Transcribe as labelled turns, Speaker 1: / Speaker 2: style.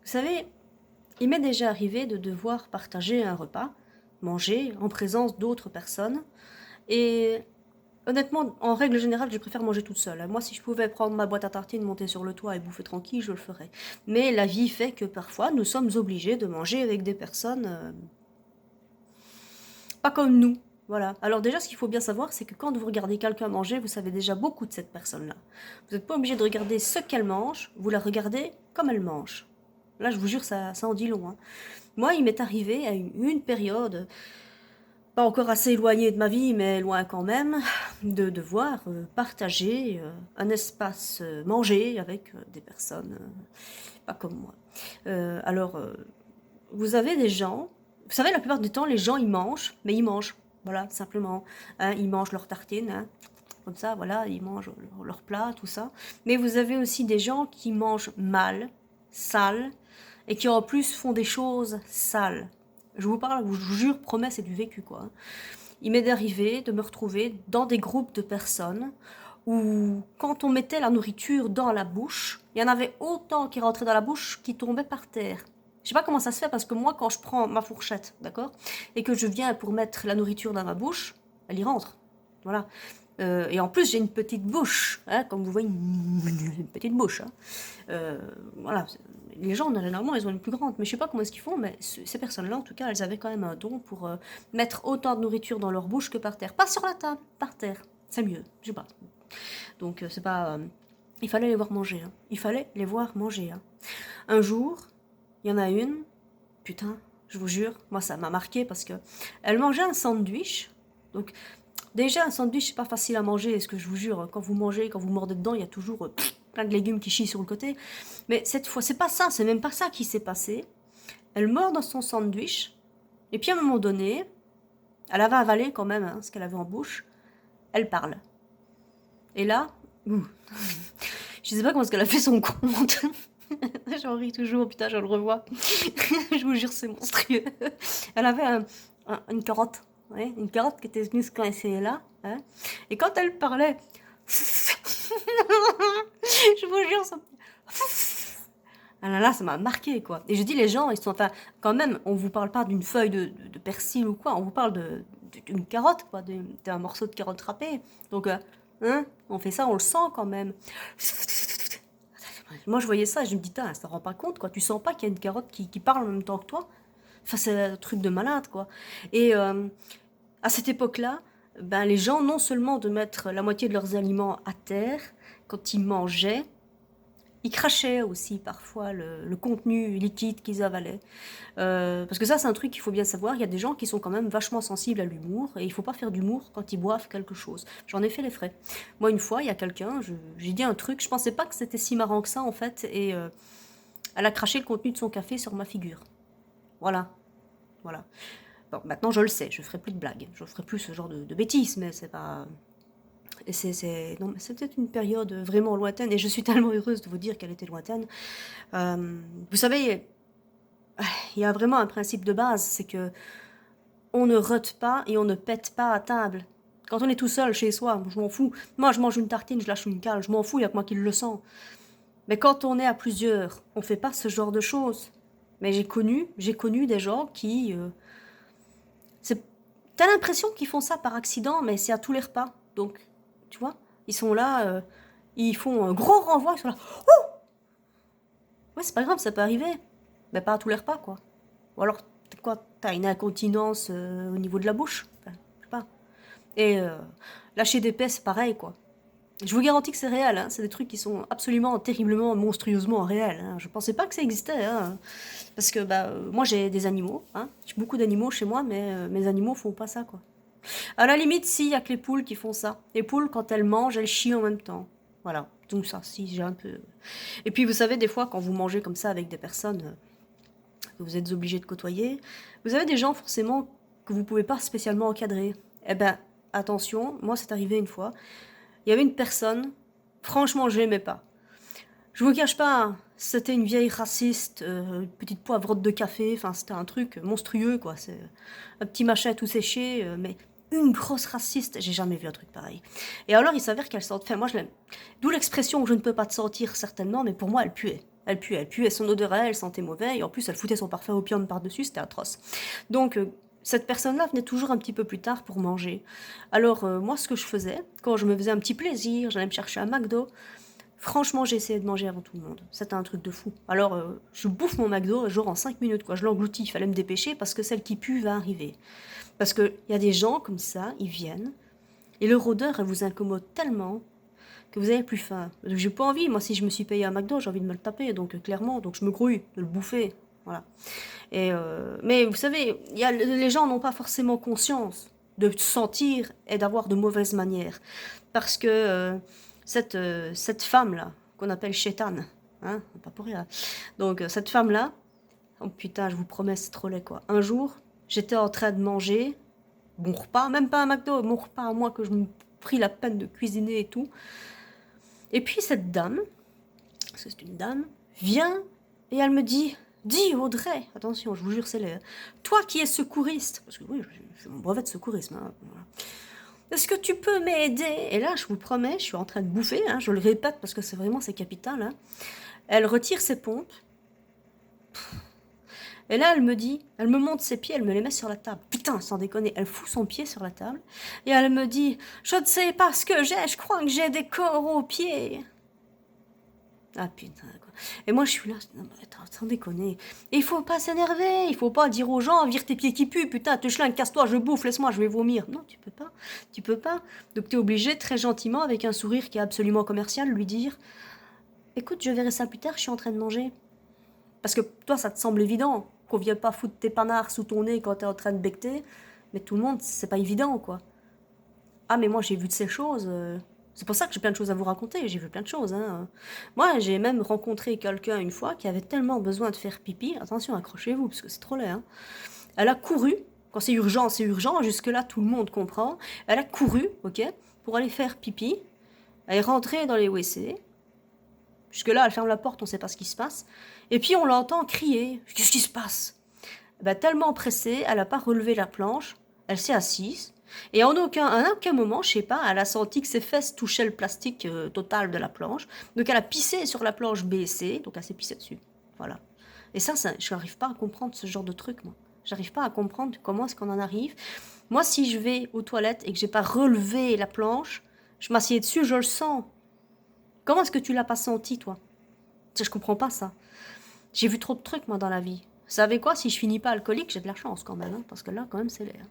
Speaker 1: Vous savez, il m'est déjà arrivé de devoir partager un repas, manger en présence d'autres personnes et honnêtement, en règle générale, je préfère manger toute seule, hein. Moi, si je pouvais prendre ma boîte à tartines, monter sur le toit et bouffer tranquille, je le ferais. Mais la vie fait que parfois, nous sommes obligés de manger avec des personnes, pas comme nous. Voilà. Alors déjà, ce qu'il faut bien savoir, c'est que quand vous regardez quelqu'un manger, vous savez déjà beaucoup de cette personne-là. Vous n'êtes pas obligé de regarder ce qu'elle mange, vous la regardez comme elle mange. Là, je vous jure, ça en dit long, hein. Moi, il m'est arrivé à une période, pas encore assez éloignée de ma vie, mais loin quand même, de devoir partager un espace manger avec des personnes pas comme moi. Alors, vous avez des gens, vous savez, la plupart du temps, les gens, ils mangent, mais ils mangent, voilà, simplement. Hein, ils mangent leur tartine, hein, comme ça, voilà, ils mangent leur plat, tout ça. Mais vous avez aussi des gens qui mangent mal, sale, et qui en plus font des choses sales. Je vous parle, je vous jure, promets, c'est du vécu, quoi. Il m'est arrivé de me retrouver dans des groupes de personnes où, quand on mettait la nourriture dans la bouche, il y en avait autant qui rentraient dans la bouche qui tombaient par terre. Je sais pas comment ça se fait parce que moi, quand je prends ma fourchette, d'accord, et que je viens pour mettre la nourriture dans ma bouche, elle y rentre. Voilà. Et en plus, j'ai une petite bouche, hein, comme vous voyez, une petite bouche. Hein. Voilà. Les gens, généralement, ils ont une plus grande. Mais je sais pas comment est-ce qu'ils font, mais ces personnes-là, en tout cas, elles avaient quand même un don pour mettre autant de nourriture dans leur bouche que par terre. Pas sur la table, par terre. C'est mieux, je sais pas. Donc, c'est pas... il fallait les voir manger. Hein. Il fallait les voir manger. Hein. Un jour, il y en a une, putain, je vous jure, moi, ça m'a marqué parce que elle mangeait un sandwich. Donc, déjà, un sandwich, c'est pas facile à manger, ce que je vous jure. Quand vous mangez, quand vous mordez dedans, il y a toujours plein de légumes qui chient sur le côté. Mais cette fois, c'est pas ça, c'est même pas ça qui s'est passé. Elle mord dans son sandwich, et puis à un moment donné, elle avait avalé quand même hein, ce qu'elle avait en bouche. Elle parle. Et là, je sais pas comment est-ce qu'elle a fait son compte. J'en ris toujours, putain, je le revois. Je vous jure, c'est monstrueux. Elle avait une carotte. Ouais, une carotte qui était venue se coincer là. Hein. Et quand elle parlait, je vous jure, ça... Ah là là, ça m'a marqué quoi. Et je dis les gens, ils sont enfin quand même, on vous parle pas d'une feuille de persil ou quoi, on vous parle d'une carotte quoi, d'un morceau de carotte râpée. Donc hein, on fait ça, on le sent quand même. Moi je voyais ça et je me dis ça te rend pas compte quoi, tu sens pas qu'il y a une carotte qui parle en même temps que toi. Enfin c'est un truc de malade quoi. Et à cette époque-là, ben les gens non seulement de mettre la moitié de leurs aliments à terre quand ils mangeaient, ils crachaient aussi parfois le contenu liquide qu'ils avalaient. Parce que ça, c'est un truc qu'il faut bien savoir. Il y a des gens qui sont quand même vachement sensibles à l'humour et il ne faut pas faire d'humour quand ils boivent quelque chose. J'en ai fait les frais. Moi, une fois, il y a quelqu'un, j'ai dit un truc, je pensais pas que c'était si marrant que ça en fait, et elle a craché le contenu de son café sur ma figure. Voilà. Voilà. Bon, maintenant je le sais, je ferai plus de blagues. Je ferai plus ce genre de bêtises, mais c'est pas. Non, c'est peut-être une période vraiment lointaine, et je suis tellement heureuse de vous dire qu'elle était lointaine. Vous savez, il y a vraiment un principe de base, c'est que on ne rote pas et on ne pète pas à table. Quand on est tout seul chez soi, je m'en fous. Moi, je mange une tartine, je lâche une cale, je m'en fous, il n'y a que moi qui le sens. Mais quand on est à plusieurs, on fait pas ce genre de choses. Mais j'ai connu des gens qui... t'as l'impression qu'ils font ça par accident, mais c'est à tous les repas. Donc, tu vois, ils sont là, ils font un gros renvoi, ils sont là. Ouais, c'est pas grave, ça peut arriver. Mais pas à tous les repas, quoi. Ou alors, quoi, t'as une incontinence au niveau de la bouche. Enfin, je sais pas. Et lâcher des pets, c'est pareil, quoi. Je vous garantis que c'est réel, hein. C'est des trucs qui sont absolument, terriblement, monstrueusement réels. Hein. Je pensais pas que ça existait, hein. Parce que bah, moi j'ai des animaux, hein. J'ai beaucoup d'animaux chez moi, mais mes animaux font pas ça, quoi. À la limite, si, il y a que les poules qui font ça. Les poules, quand elles mangent, elles chient en même temps. Voilà. Donc ça, si, j'ai un peu... Et puis, vous savez, des fois, quand vous mangez comme ça avec des personnes que vous êtes obligé de côtoyer, vous avez des gens, forcément, que vous pouvez pas spécialement encadrer. Eh ben, attention, moi, c'est arrivé une fois. Il y avait une personne, franchement, je l'aimais pas. Je vous cache pas, hein, c'était une vieille raciste, une petite poivrotte de café, enfin c'était un truc monstrueux quoi, c'est un petit machin tout séché, mais une grosse raciste, j'ai jamais vu un truc pareil. Et alors il s'avère qu'elle sent, enfin moi je l'aime. D'où l'expression je ne peux pas te sentir certainement, mais pour moi elle puait. Elle puait, son odeur, elle sentait mauvais, et en plus, elle foutait son parfum opium par-dessus, c'était atroce. Donc, cette personne-là venait toujours un petit peu plus tard pour manger. Alors, moi, ce que je faisais, quand je me faisais un petit plaisir, j'allais me chercher un McDo, franchement, j'ai essayé de manger avant tout le monde. C'était un truc de fou. Alors, je bouffe mon McDo, genre en 5 minutes, quoi. Je l'engloutis, il fallait me dépêcher parce que celle qui pue va arriver. Parce qu'il y a des gens comme ça, ils viennent, et leur odeur, elle vous incommode tellement que vous avez plus faim. J'ai pas envie, moi, si je me suis payé un McDo, j'ai envie de me le taper, donc clairement, donc je me grouille de le bouffer. Voilà. Et mais vous savez, les gens n'ont pas forcément conscience de sentir et d'avoir de mauvaises manières. Parce que cette femme-là, qu'on appelle Chétane, hein, pas pour rien. Donc cette femme-là, oh putain, je vous promets, c'est trop laid quoi. Un jour, j'étais en train de manger mon repas, même pas un McDo, mon repas à moi que je me pris la peine de cuisiner et tout. Et puis cette dame, parce que c'est une dame, vient et elle me dit, dis Audrey, attention, je vous jure, c'est les... Toi qui es secouriste, parce que oui, j'ai mon brevet de secourisme, hein, voilà. Est-ce que tu peux m'aider? Et là, je vous promets, je suis en train de bouffer, hein, je le répète parce que c'est capital. Hein. Elle retire ses pompes. Et là, elle me dit, elle me monte ses pieds, elle me les met sur la table. Putain, sans déconner, elle fout son pied sur la table. Et elle me dit, je ne sais pas ce que j'ai, je crois que j'ai des corps aux pieds. Ah putain, quoi. Et moi, je suis là, non, mais attends, sans déconner. Et il faut pas s'énerver, il faut pas dire aux gens, vire tes pieds qui puent, putain, te schlingue, casse-toi, je bouffe, laisse-moi, je vais vomir. Non, tu peux pas, tu peux pas. Donc tu es obligé, très gentiment, avec un sourire qui est absolument commercial, lui dire, écoute, je verrai ça plus tard, je suis en train de manger. Parce que toi, ça te semble évident, qu'on vienne pas foutre tes panards sous ton nez quand t'es en train de becter, mais tout le monde, c'est pas évident, quoi. Ah, mais moi, j'ai vu de ces choses... C'est pour ça que j'ai plein de choses à vous raconter, j'ai vu plein de choses. Hein. Moi, j'ai même rencontré quelqu'un une fois qui avait tellement besoin de faire pipi, attention, accrochez-vous, parce que c'est trop laid. Hein. Elle a couru, quand c'est urgent, jusque-là, tout le monde comprend. Elle a couru, ok, pour aller faire pipi. Elle est rentrée dans les WC. Jusque-là, elle ferme la porte, on ne sait pas ce qui se passe. Et puis, on l'entend crier. Qu'est-ce qui se passe? Ben, tellement pressée, elle n'a pas relevé la planche. Elle s'est assise. Et à aucun moment, je sais pas, elle a senti que ses fesses touchaient le plastique total de la planche. Donc elle a pissé sur la planche B et C, donc elle s'est pissée dessus. Voilà. Et ça je n'arrive pas à comprendre ce genre de truc, moi. J'arrive pas à comprendre comment est-ce qu'on en arrive. Moi, si je vais aux toilettes et que j'ai pas relevé la planche, je m'assieds dessus, je le sens. Comment est-ce que tu l'as pas senti, toi? Je comprends pas ça. J'ai vu trop de trucs, moi, dans la vie. Vous savez quoi? Si je finis pas alcoolique, j'ai de la chance quand même, hein, parce que là, quand même, c'est l'air.